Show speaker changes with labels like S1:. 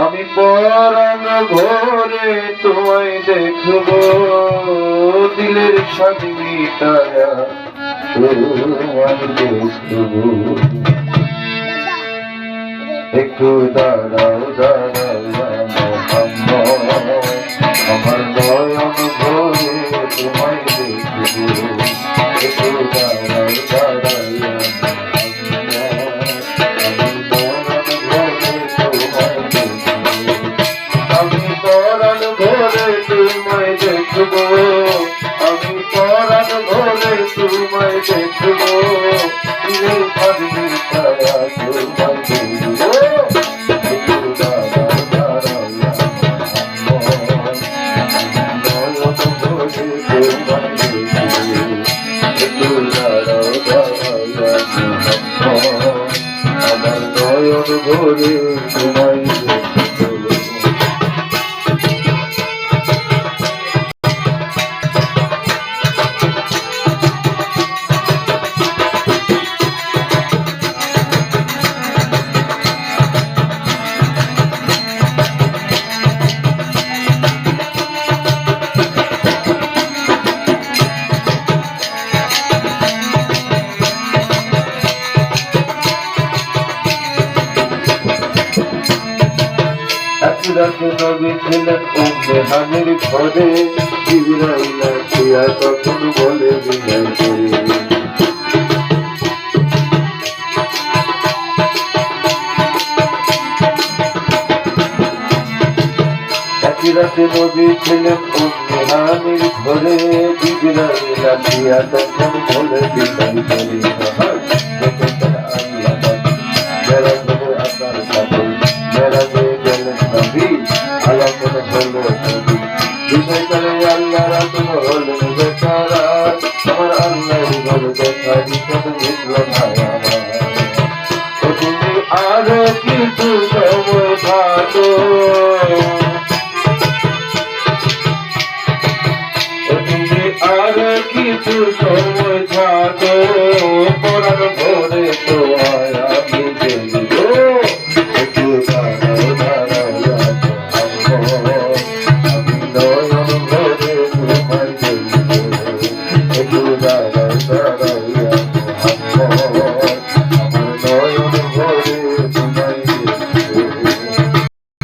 S1: আমি পরাণ ভরে তোমায় দেখব, দিলের স্বাদ মিটায়া তোমায় দেখব। একটু দাঁড়াও দাঁড়াও আমার নয়ন ভরে তোমায় দেখব। একটু দাঁড়াও দাঁড়াও আমি পরাণ ভরে তোমায় দেখব, আমি পরাণ ভরে তোমায় দেখব, দিলের স্বাদ মিটায়া তোমায় দেখব। আমার নয়ন ভরে তোমায় দেখব। রাতে নবী ছিলেন উম্মে হানির ঘরে, জিবরাইল আসিয়া তখন বলে বিনয় করে। একই রাতে নবী ছিলেন উম্মে হানির ঘরে, জিবরাইল আসিয়া তখন বলে বিনয় করে। আরো কিছু সময় থাকো, তুমি আরো কিছু সময় থাকো,